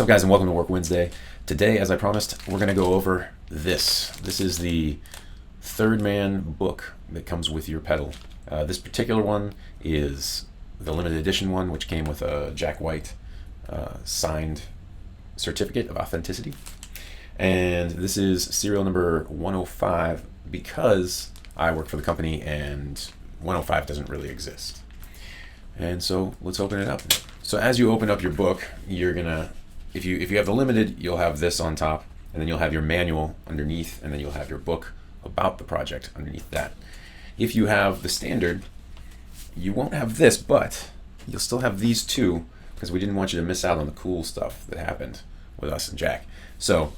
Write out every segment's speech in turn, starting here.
up, guys, and welcome to Work Wednesday. Today, as I promised, we're going to go over this. This is the Third Man book that comes with your pedal. This particular one is the limited edition one, which came with a Jack White signed certificate of authenticity. And this is serial number 105 because I work for the company and 105 doesn't really exist. And so let's open it up. So as you open up your book, you're gonna, if you have the limited, you'll have this on top, and then you'll have your manual underneath, and then you'll have your book about the project underneath that. If you have the standard, you won't have this, but you'll still have these two because we didn't want you to miss out on the cool stuff that happened with us and Jack. So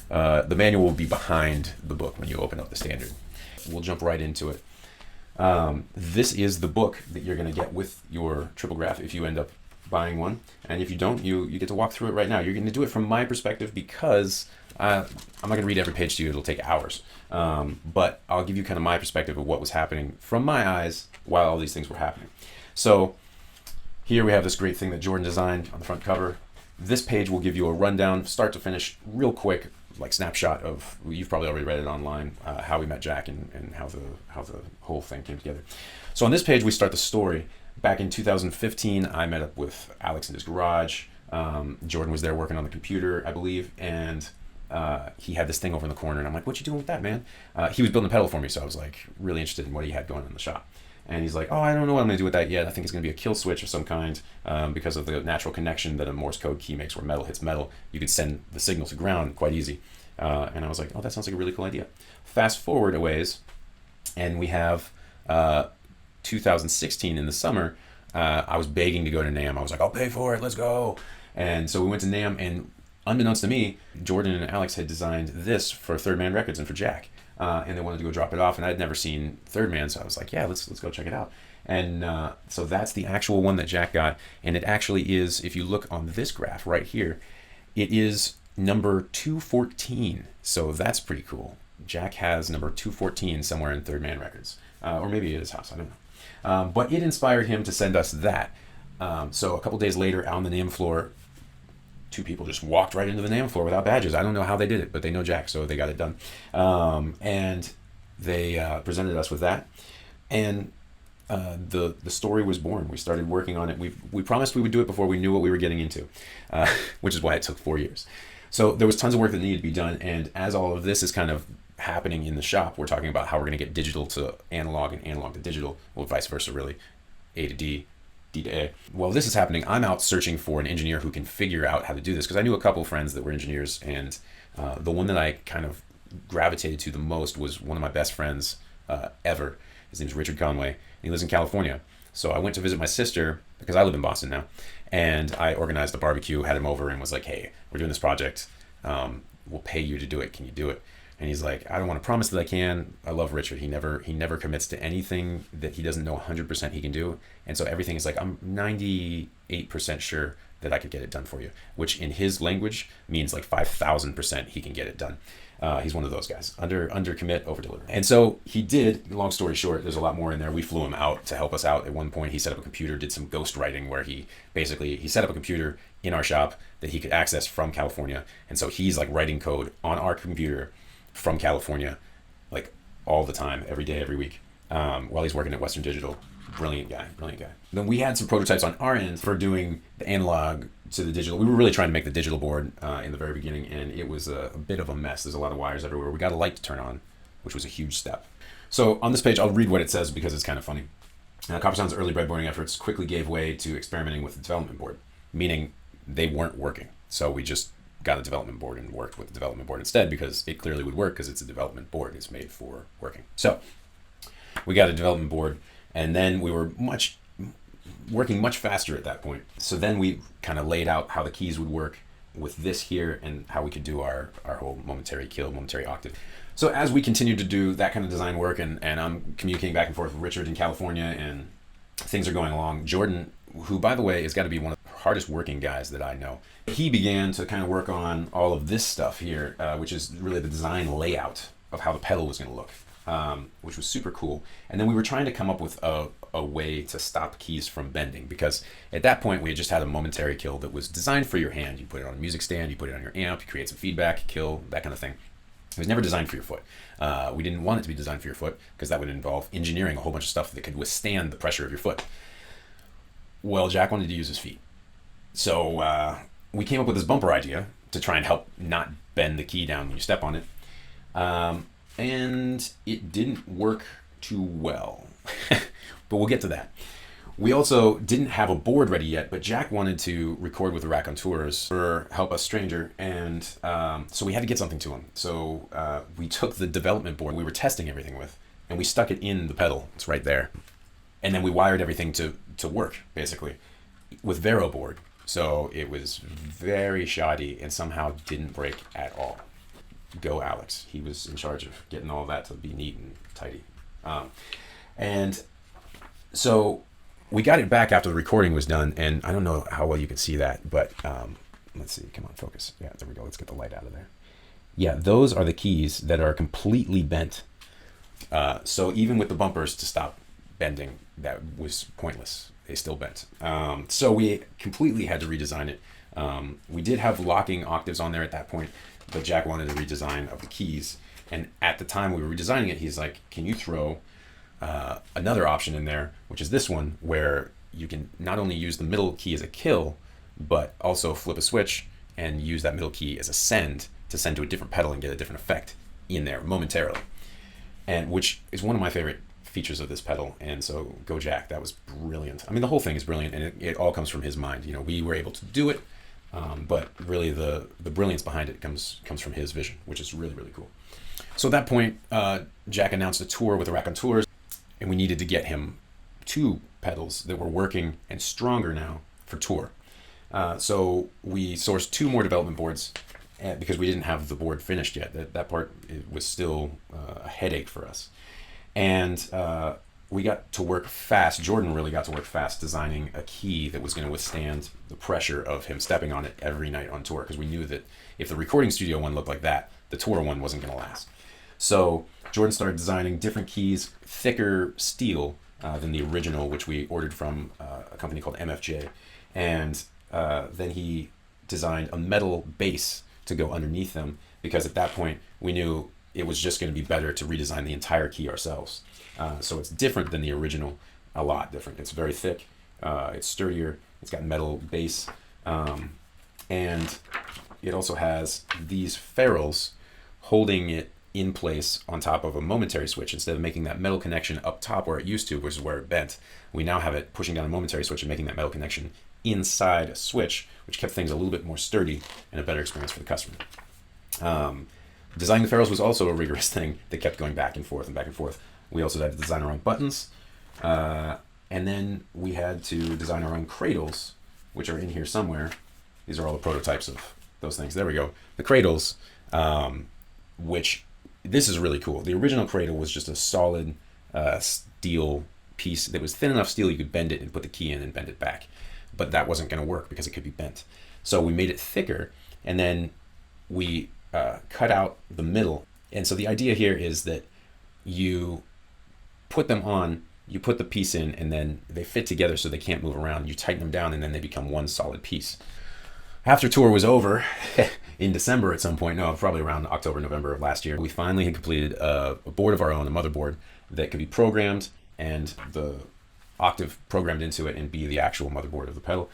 the manual will be behind the book when you open up the standard. We'll jump right into it. This is the book that you're going to get with your Triplegraph if you end up buying one, and if you don't, you get to walk through it right now. You're going to do it from my perspective because I'm not going to read every page to you. It'll take hours, but I'll give you kind of my perspective of what was happening from my eyes while all these things were happening. So here we have this great thing that Jordan designed on the front cover. This page will give you a rundown, start to finish, real quick, like snapshot of, you've probably already read it online, how we met Jack and how the whole thing came together. So on this page, we start the story. Back in 2015, I met up with Alex in his garage. Jordan was there working on the computer, I believe, and he had this thing over in the corner, and I'm like, what you doing with that, man? He was building a pedal for me, so I was like really interested in what he had going on in the shop. And he's like, oh, I don't know what I'm going to do with that yet. I think it's going to be a kill switch of some kind because of the natural connection that a Morse code key makes where metal hits metal. You could send the signal to ground quite easy. And I was like, oh, that sounds like a really cool idea. Fast forward a ways, and we have 2016 in the summer. I was begging to go to NAMM. I was like, I'll pay for it. Let's go. And so we went to NAMM, and unbeknownst to me, Jordan and Alex had designed this for Third Man Records and for Jack. And they wanted to go drop it off, and I had never seen Third Man, so I was like, yeah, let's go check it out. And so that's the actual one that Jack got, and it actually is, if you look on this graph right here, it is number 214, so that's pretty cool. Jack has number 214 somewhere in Third Man Records, or maybe at his house, I don't know. But it inspired him to send us that. So a couple days later, on the NAMM floor, two people just walked right into the NAMM floor without badges. I don't know how they did it, but they know Jack, so they got it done. And they presented us with that, and the story was born. We started working on it. We promised we would do it before we knew what we were getting into, which is why it took 4 years. So there was tons of work that needed to be done, and as all of this is kind of happening in the shop, we're talking about how we're going to get digital to analog and analog to digital, well, vice versa, really, A to D, D to A. While this is happening, I'm out searching for an engineer who can figure out how to do this, because I knew a couple friends that were engineers, and the one that I kind of gravitated to the most was one of my best friends ever. His name's Richard Conway, and he lives in California. So I went to visit my sister, because I live in Boston now, and I organized a barbecue, had him over, and was like, hey, we're doing this project. We'll pay you to do it. Can you do it? And he's like, I don't want to promise that I can. I love Richard. He never commits to anything that he doesn't know 100% he can do. And so everything is like, I'm 98% sure that I could get it done for you, which in his language means like 5,000% he can get it done. He's one of those guys, under commit, over deliver. And so he did. Long story short, there's a lot more in there. We flew him out to help us out. At one point, he set up a computer, did some ghost writing where he set up a computer in our shop that he could access from California. And so he's like writing code on our computer from California, like all the time, every day, every week, while he's working at Western Digital. Brilliant guy. Then we had some prototypes on our end for doing the analog to the digital. We were really trying to make the digital board in the very beginning, and it was a bit of a mess. There's a lot of wires everywhere. We got a light to turn on, which was a huge step. So on this page, I'll read what it says because it's kind of funny. Coppersound's early breadboarding efforts quickly gave way to experimenting with the development board, meaning they weren't working. So we just got a development board and worked with the development board instead, because it clearly would work because it's a development board. It's made for working. So we got a development board, and then we were working much faster at that point. So then we kind of laid out how the keys would work with this here and how we could do our whole momentary kill, momentary octave. So as we continued to do that kind of design work, and I'm communicating back and forth with Richard in California, and things are going along, Jordan, who by the way has got to be one of the hardest working guys that I know, he began to kind of work on all of this stuff here, which is really the design layout of how the pedal was going to look. which was super cool. And then we were trying to come up with a way to stop keys from bending, because at that point we had just had a momentary kill that was designed for your hand. You put it on a music stand, you put it on your amp, you create some feedback, kill, that kind of thing. It was never designed for your foot. We didn't want it to be designed for your foot because that would involve engineering a whole bunch of stuff that could withstand the pressure of your foot. Well, Jack wanted to use his feet. So we came up with this bumper idea to try and help not bend the key down when you step on it. And it didn't work too well, but we'll get to that. We also didn't have a board ready yet, but Jack wanted to record with the raconteurs for Help Us Stranger, and so we had to get something to him. So we took the development board we were testing everything with, and we stuck it in the pedal. It's right there. And then we wired everything to work, basically, with Vero board. So it was very shoddy and somehow didn't break at all. Go Alex. He was in charge of getting all that to be neat and tidy. And so we got it back after the recording was done, and I don't know how well you can see that, but let's see. Come on, focus. Yeah, there we go. Let's get the light out of there. Yeah, those are the keys that are completely bent. So even with the bumpers to stop bending, that was pointless. They still bent. So we completely had to redesign it. We did have locking octaves on there at that point, but Jack wanted a redesign of the keys. And at the time we were redesigning it, he's like, can you throw another option in there, which is this one, where you can not only use the middle key as a kill, but also flip a switch and use that middle key as a send to send to a different pedal and get a different effect in there momentarily. And which is one of my favorite features of this pedal. And so go Jack, that was brilliant. I mean, the whole thing is brilliant, and it all comes from his mind. You know, we were able to do it, but really the brilliance behind it comes from his vision, which is really, really cool. So at that point, Jack announced a tour with the raconteurs, and we needed to get him 2 pedals that were working and stronger now for tour. So we sourced 2 more development boards because we didn't have the board finished yet. That part was still a headache for us. And we got to work fast. Jordan really got to work fast designing a key that was going to withstand the pressure of him stepping on it every night on tour, because we knew that if the recording studio one looked like that, the tour one wasn't going to last. So Jordan started designing different keys, thicker steel than the original, which we ordered from a company called MFJ. And then he designed a metal base to go underneath them, because at that point we knew it was just going to be better to redesign the entire key ourselves. So it's different than the original, a lot different. It's very thick, it's sturdier, it's got metal base, and it also has these ferrules holding it in place on top of a momentary switch. Instead of making that metal connection up top where it used to, which is where it bent, we now have it pushing down a momentary switch and making that metal connection inside a switch, which kept things a little bit more sturdy and a better experience for the customer. Designing the ferrules was also a rigorous thing that kept going back and forth and back and forth. We also had to design our own buttons, and then we had to design our own cradles, which are in here somewhere. These are all the prototypes of those things. There we go. The cradles, which this is really cool. The original cradle was just a solid steel piece that was thin enough steel you could bend it and put the key in and bend it back. But that wasn't going to work because it could be bent. So we made it thicker, and then we cut out the middle. And so the idea here is that you put them on, you put the piece in, and then they fit together so they can't move around. You tighten them down, and then they become one solid piece. After tour was over, in December at some point, no, probably around October, November of last year, we finally had completed a board of our own, a motherboard that could be programmed and the octave programmed into it and be the actual motherboard of the pedal.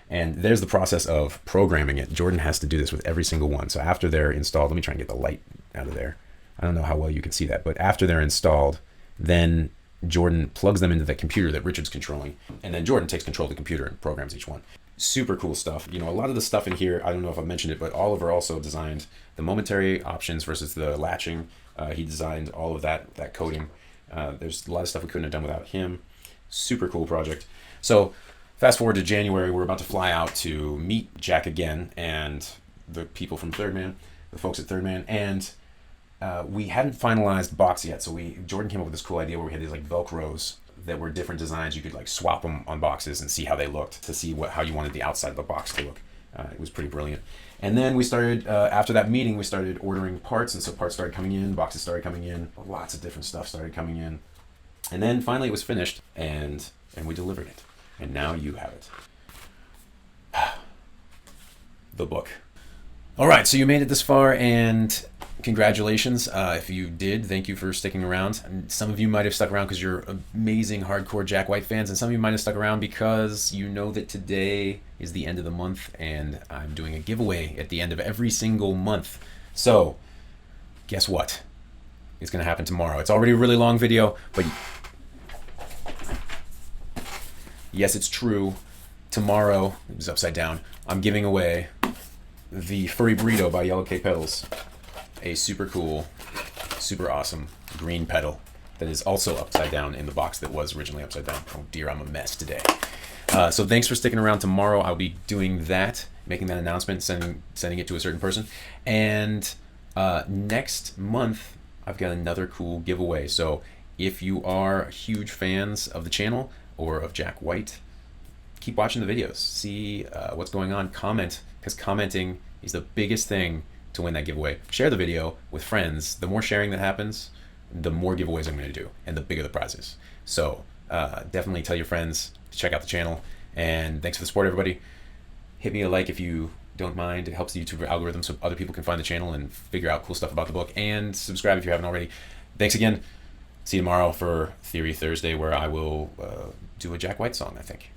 And there's the process of programming it. Jordan has to do this with every single one. So after they're installed, let me try and get the light out of there. I don't know how well you can see that, but after they're installed, then Jordan plugs them into the computer that Richard's controlling, and then Jordan takes control of the computer and programs each one. Super cool stuff. You know, a lot of the stuff in here, I don't know if I mentioned it, but Oliver also designed the momentary options versus the latching. He designed all of that coding. There's a lot of stuff we couldn't have done without him. Super cool project. So fast forward to January, we're about to fly out to meet Jack again and the people from Third Man, the folks at Third Man, and we hadn't finalized the box yet. So Jordan came up with this cool idea where we had these like Velcros that were different designs. You could like swap them on boxes and see how they looked, to see how you wanted the outside of the box to look. It was pretty brilliant. And then we started, after that meeting, we started ordering parts, and so parts started coming in, boxes started coming in, lots of different stuff started coming in. And then finally it was finished, and we delivered it. And now you have it. The book. All right, so you made it this far, and congratulations. If you did, thank you for sticking around. And some of you might have stuck around because you're amazing hardcore Jack White fans, and some of you might have stuck around because you know that today is the end of the month, and I'm doing a giveaway at the end of every single month. So, guess what? It's going to happen tomorrow. It's already a really long video, but yes, it's true. Tomorrow, it was upside down, I'm giving away the Furry Burrito by Yellow Cake Pedals. A super cool, super awesome green pedal that is also upside down in the box that was originally upside down. Oh dear, I'm a mess today. So thanks for sticking around. Tomorrow I'll be doing that, making that announcement, sending it to a certain person. And next month I've got another cool giveaway. So if you are huge fans of the channel or of Jack White, keep watching the videos, see what's going on, comment, because commenting is the biggest thing to win that giveaway. Share the video with friends. The more sharing that happens, the more giveaways I'm going to do, and the bigger the prizes. So definitely tell your friends to check out the channel, and thanks for the support, everybody. Hit me a like if you don't mind. It helps the YouTube algorithm so other people can find the channel and figure out cool stuff about the book, and subscribe if you haven't already. Thanks again. See you tomorrow for Theory Thursday, where I will do a Jack White song, I think.